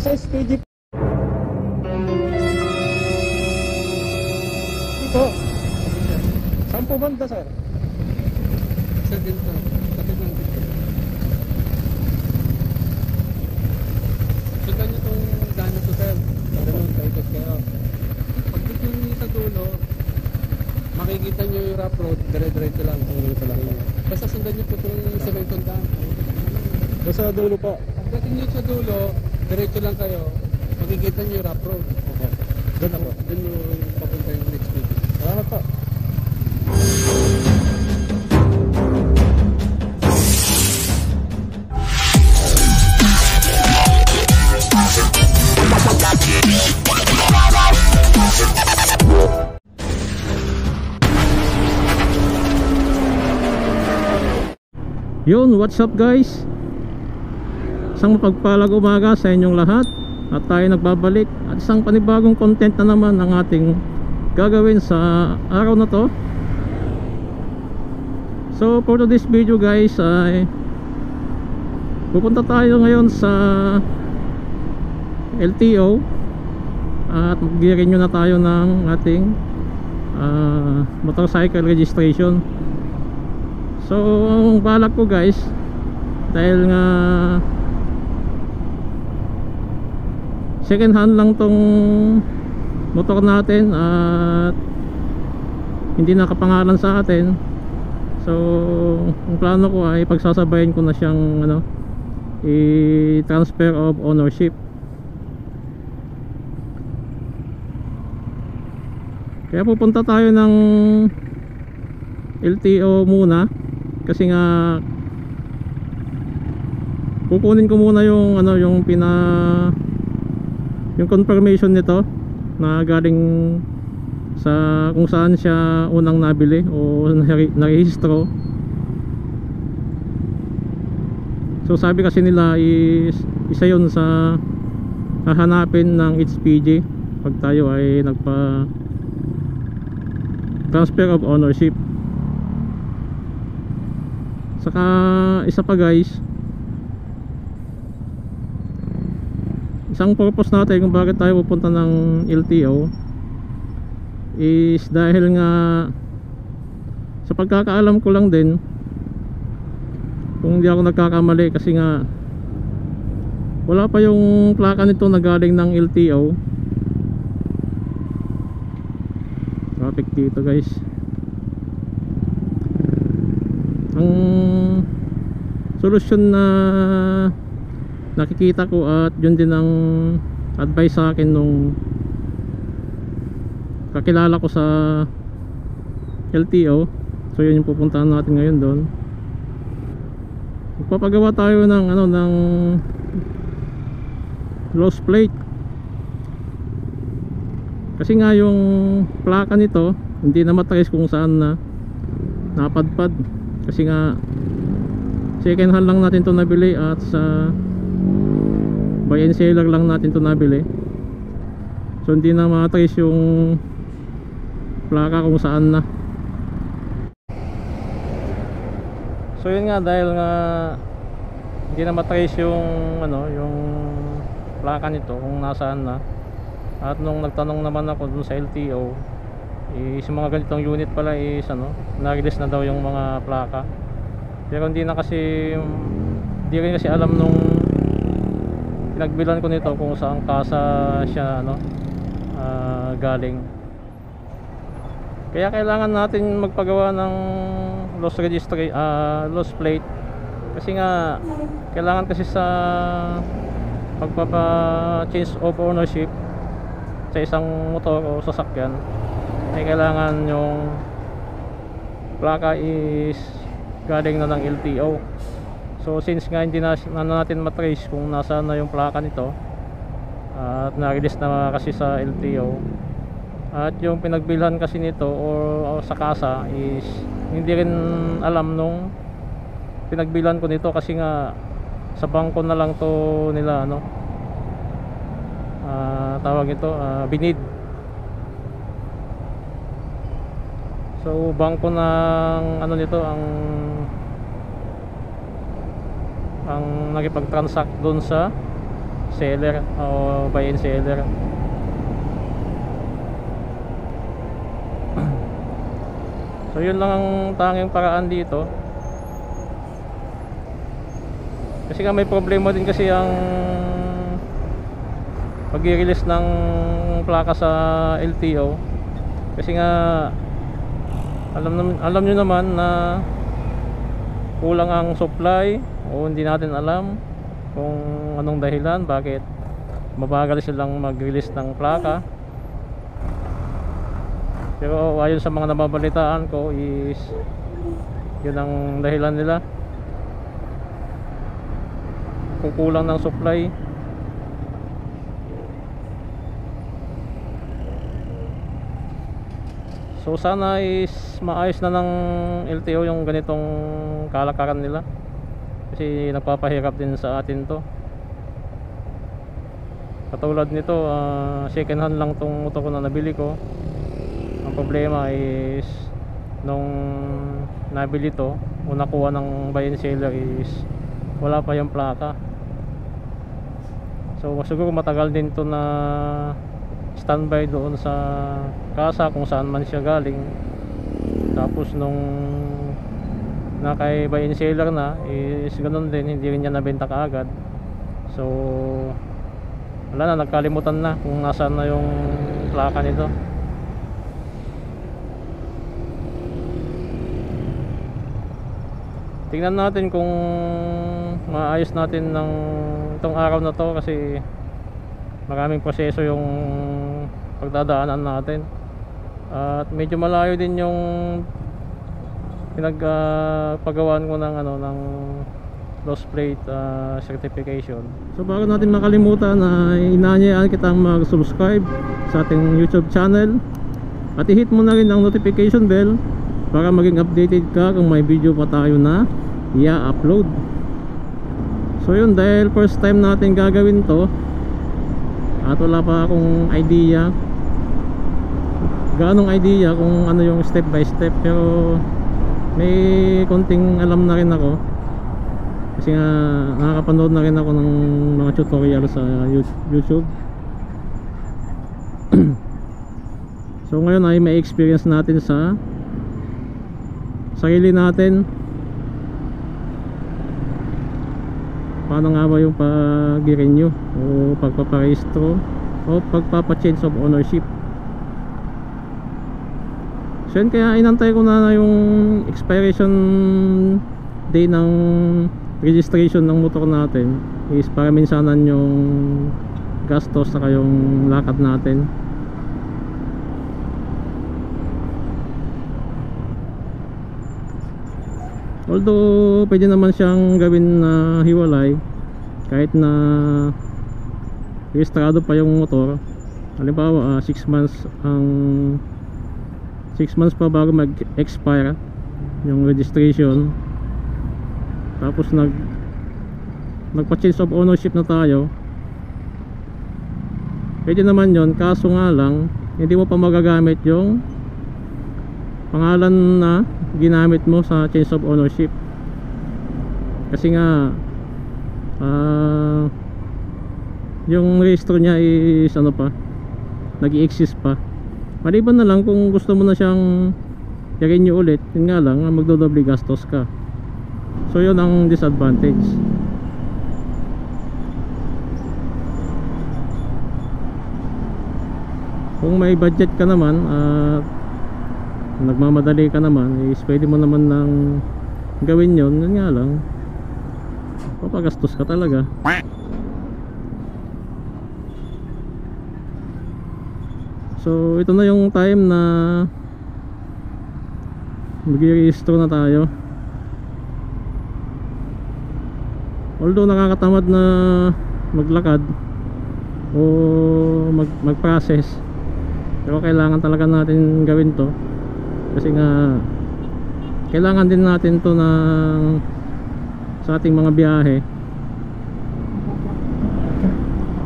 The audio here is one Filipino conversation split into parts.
Nasa SPG po. Saan po banda, sir? Sa dito, kapit ng dito. Sundan nyo itong daan na to, sir. Ganun, kaikot kayo. Pagdating nyo sa dulo, makikita nyo yung rough road, dire-diretso lang kung dito lang. Basta sundan nyo po itong sementong daan. Basta dulo po. Pagdating nyo sa dulo, diretso lang kayo, makikita nyo yung rough road. Okay. Doon na po. Doon nyo papunta yung next video. Salamat po. Yun, what's up guys? Isang mapagpalang umaga sa inyong lahat. At tayo nagbabalik at isang panibagong content na naman ang ating gagawin sa araw na to. So for today's video guys, ay pupunta tayo ngayon sa LTO at mag-renew na tayo ng ating motorcycle registration. So ang balak ko guys, dahil nga second hand lang tong motor natin at hindi nakapangalan sa atin, so ang plano ko ay pagsasabayin ko na siyang i-transfer of ownership. Kaya pupunta tayo ng LTO muna kasi nga kukunin ko muna yung yung confirmation nito na galing sa kung saan siya unang nabili o narehistro. So sabi kasi nila isa yun sa hahanapin ng HPG pag tayo ay nagpa transfer of ownership. Saka isa pa guys, isang purpose natin kung bakit tayo pupunta ng LTO is dahil nga sa pagkakaalam ko lang din, kung hindi ako nagkakamali, kasi nga wala pa yung plaka nito na galing ng LTO. Traffic dito guys. Ang solusyon na nakikita ko at yun din ang advice sa akin nung kakilala ko sa LTO, so yun yung pupuntahan natin ngayon doon. Magpapagawa tayo ng ng lost plate kasi nga yung plaka nito hindi na matrace kung saan na napadpad, kasi nga second hand lang natin to nabili at sa buy and seller lang natin to nabili, so hindi na matrace yung plaka kung saan na. So yun nga, dahil nga hindi na matrace yung yung plaka nito kung nasaan na, at nung nagtanong naman ako dun sa LTO is mga ganitong unit pala is na-release na daw yung mga plaka, pero hindi rin kasi alam nung pinagbilan ko nito kung saan kasa siya galing. Kaya kailangan natin magpagawa ng lost plate, kasi nga kailangan kasi sa pagpapa-change of ownership sa isang motor o sasakyan ay kailangan yung plaka is galing na ng LTO. So since nga hindi na natin matrace kung nasaan na yung plaka nito at na-release na kasi sa LTO, at yung pinagbilhan kasi nito or sa kasa is hindi rin alam nung pinagbilhan ko nito, kasi nga sa bangko na lang to nila tawag ito binid. So bangko ng nito ang nakipag-transact doon sa seller o buy and seller. So yun lang ang tanging paraan dito. Kasi nga may problema din kasi ang pag-release ng plaka sa LTO. Kasi nga alam nyo naman na kulang ang supply o hindi natin alam kung anong dahilan bakit mabagal silang mag-release ng plaka. Pero ayon sa mga nababalitaan ko is yun ang dahilan nila, kung kulang ng supply. So sana is maayos na ng LTO yung ganitong kalakaran nila, kasi nagpapahirap din sa atin to. Katulad nito, second hand lang tong motor ko na nabili ko. Ang problema is nung nabili to o nakuha ng buy and seller is wala pa yung plaka. So siguro matagal din to na standby doon sa kasa kung saan man siya galing. Tapos nung nakay buy and seller na is ganun din, hindi rin niya nabenta kaagad. So wala na, nagkalimutan na kung nasaan na yung plaka nito. Tingnan natin kung maayos natin ng itong araw na to, kasi maraming proseso yung pagdadaanan natin. At medyo malayo din yung pinagpagawaan ko ng ng lost plate certification. So bago natin makalimutan, inaanyayaan kitang mag-subscribe sa ating YouTube channel at i-hit mo na rin ang notification bell para maging updated ka kung may video pa tayo na i-upload. So yun, dahil first time natin gagawin to at wala pa akong idea, ganong idea kung ano yung step by step, pero may konting alam na rin ako kasi nga nakakapanood na rin ako ng mga tutorial sa YouTube. So ngayon ay may experience natin sa sarili natin paano nga ba yung pag-renew o pagpaparehistro o pagpapa-change of ownership. So yun, kaya inantay ko na yung expiration day ng registration ng motor natin is para minsanan yung gastos saka yung lakad natin. Although pwede naman siyang gawin na hiwalay kahit na rehistrado pa yung motor. Halimbawa 6 months ang 6 months pa bago mag-expire yung registration, tapos nagpa-change of ownership na tayo, pwede naman yon. Kaso nga lang hindi mo pa magagamit yung pangalan na ginamit mo sa change of ownership, kasi nga yung rehistro niya is pa, nag-i-exist pa. Maliban na lang kung gusto mo na siyang i-renew ulit, yun nga lang magdodoble gastos ka. So yun ang disadvantage. Kung may budget ka naman at nagmamadali ka naman, is pwede mo naman nang gawin yun. Yun nga lang, papagastos ka talaga. So ito na yung time na mag-i-rehistro na tayo. Although nakakatamad na maglakad o mag-process, pero kailangan talaga natin gawin to, kasi nga kailangan din natin to sa ating mga biyahe.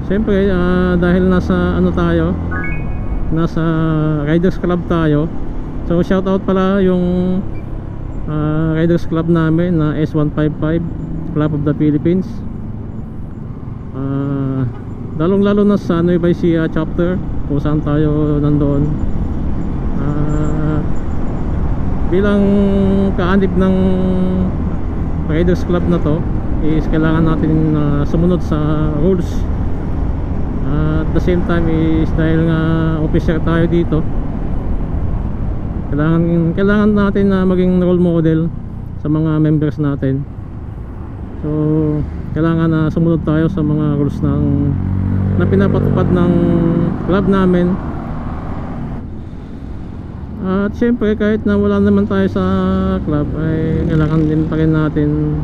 Siyempre dahil nasa tayo, nasa Riders Club tayo. So shout out pala yung Riders Club namin na S155 Club of the Philippines. lalong lalo na sa Nueva Ecija chapter kung saan tayo nandoon. Bilang kaanib ng Riders Club na to is kailangan natin sumunod sa rules. At the same time is dahil nga officer tayo dito, kailangan natin na maging role model sa mga members natin. So kailangan na sumunod tayo sa mga rules na pinapatupad ng club namin. At syempre kahit na wala naman tayo sa club ay kailangan din pa rin natin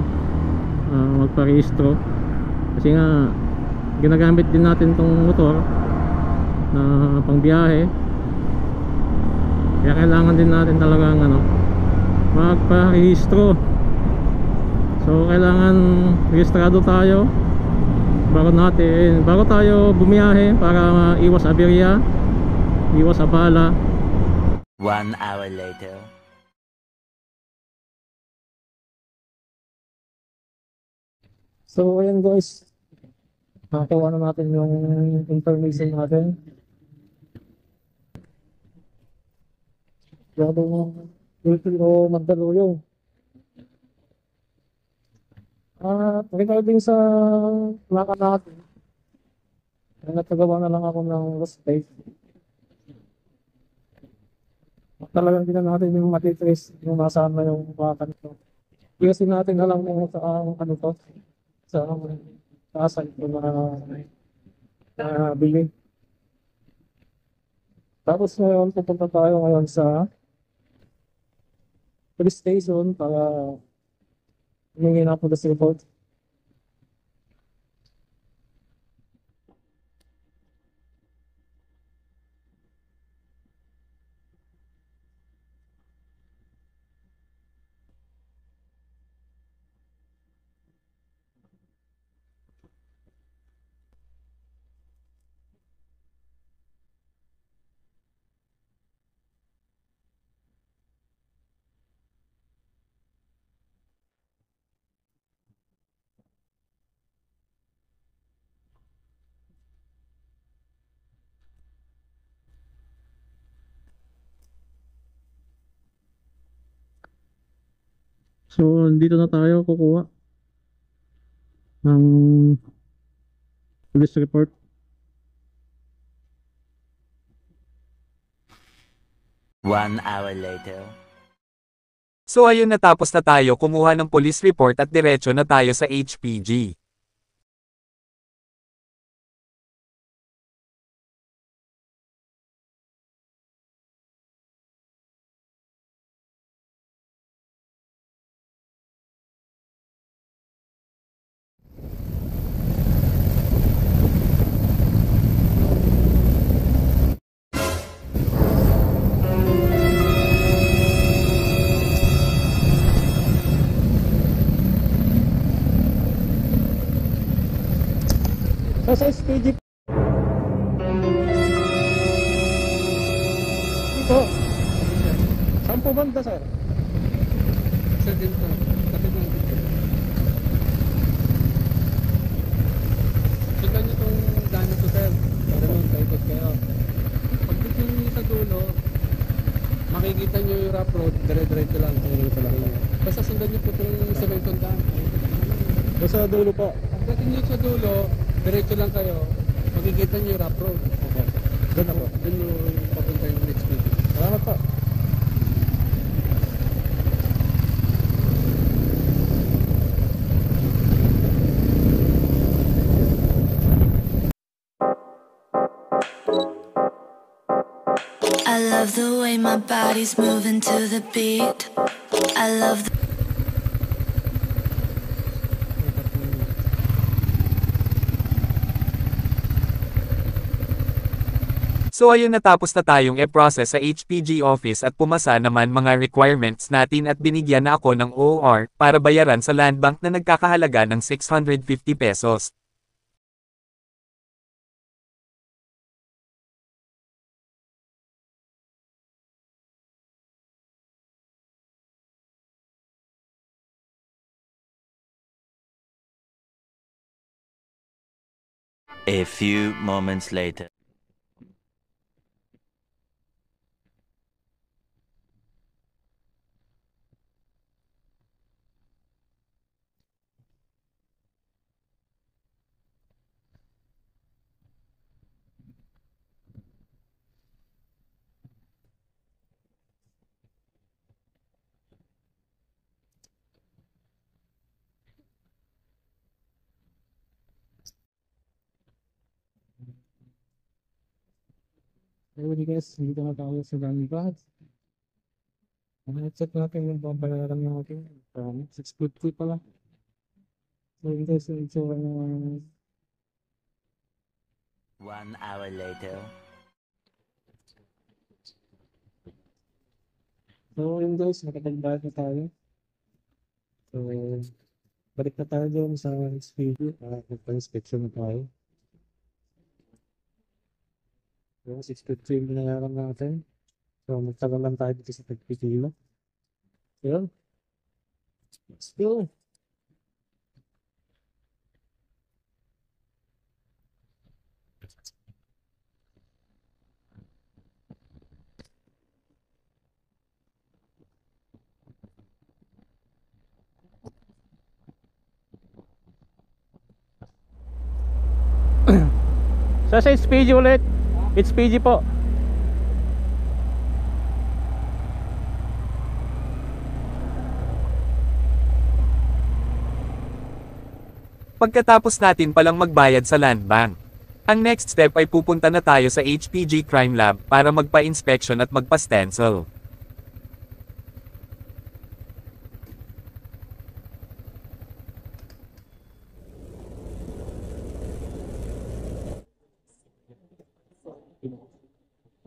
magparehistro, kasi nga ginagamit din natin tong motor na pangbiyahe, kaya kailangan din natin talagang magparehistro. So kailangan rehistrado tayo bago tayo bumiyahe para iwas aberya, iwas abala. 1 hour later. So ayan guys, nakakuha na natin yung information natin. Grabe ng LTO Mandaluyong. Regarding sa plaka natin, nagtagawa na lang ako ng lost plate. Talagang din natin yung matitrace yung nasama yung plaka nito. Kasi natin alam kung sa ano to, sa saan ito na bili. Tapos ngayon pupunta tayo ngayon sa police station para humingi na po sa report. So dito na tayo kukuha ng police report. One hour later. So ayun, natapos na tayo kumuha ng police report at diretso na tayo sa HPG. So sa SPG dito, saan po banda sir? Sa dito, tabi ng dito. Sundan nyo itong daan na to sir. Para nun, taikot kayo. Pagdating nyo sa dulo, makikita nyo yung rough road, dire-diretso lang kung yung sa laki. Basta sundan nyo po itong sementong daan. Basta dulo po. Pagdating nyo sa dulo, diretso lang kayo, makikita nyo yung rough road. Okay. Doon na po. Doon yung papunta yung next video. Salamat po. I love the way my body's moving to the beat. I love the So ayun, natapos na tayong e-process sa HPG office at pumasa naman mga requirements natin at binigyan na ako ng OR para bayaran sa land bank na nagkakahalaga ng 650 pesos. A few moments later. Ayun guys, dito na tayo sa Landbang. Check natin yung babayaran natin. 650 pala. So yun guys, yung itsura ng 1 hour later. So yun guys, nakapagbayad na tayo. So balik na tayo doon sa HPG. Magpa-inspection na tayo. So 650 yung binayaran natin. So magtagal lang tayo dito sa pagpipila. Yun. Let's go. Sa HPG ulit. HPG po. Pagkatapos natin palang magbayad sa land bank. Ang next step ay pupunta na tayo sa HPG Crime Lab para magpa-inspection at magpa-stencil.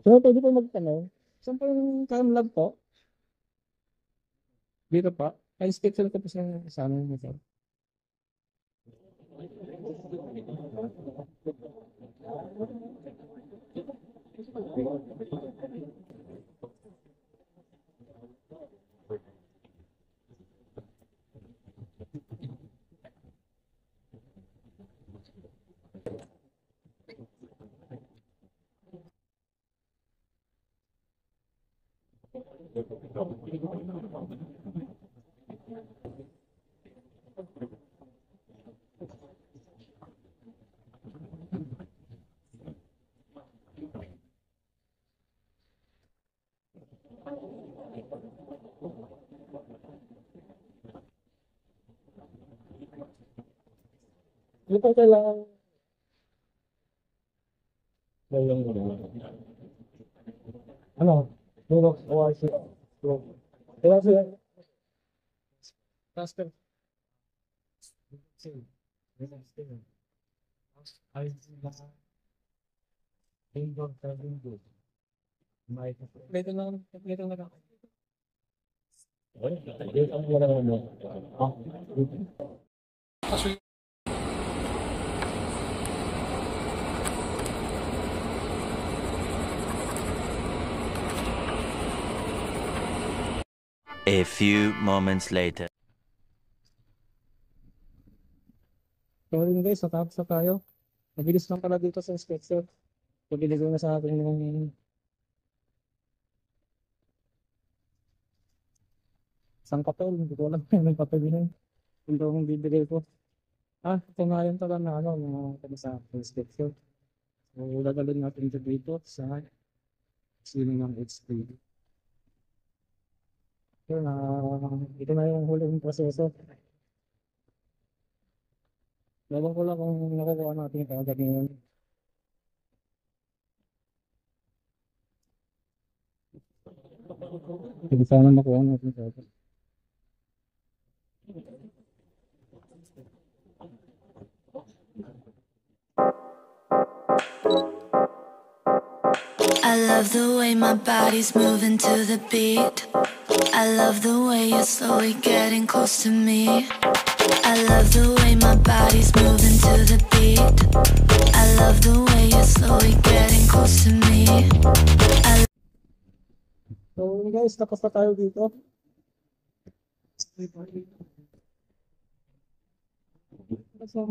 So pwede po magtanong, saan po yung crime lab po? Dito pa? Pa-inspection ko po sa amin nito. Ano po kailangan? Ano? Xerox o IC? Kailangan siya. Transfer. Kompleto lang. Kompleto na lang. A few moments later. So yun guys, natapos na tayo. Mabilis lang pala dito sa inspection. So binigay na sa akin yung isang papel. Hindi ko alam yung papel yun. Hindi ko bibigay ko. Ito nga yun pala na ano, na sa inspection. So dadalhin natin dito sa sino ng HP. So ito na yung huling proseso. Laban ko lang kung nakukuha natin kagad ngayon. Hindi sana nakuha natin kagad. I love the way my body's moving to the beat. I love the way you're slowly getting close to me. I love the way my body's moving to the beat. I love the way you're slowly getting close to me. So guys, tapos na tayo dito. Tapos na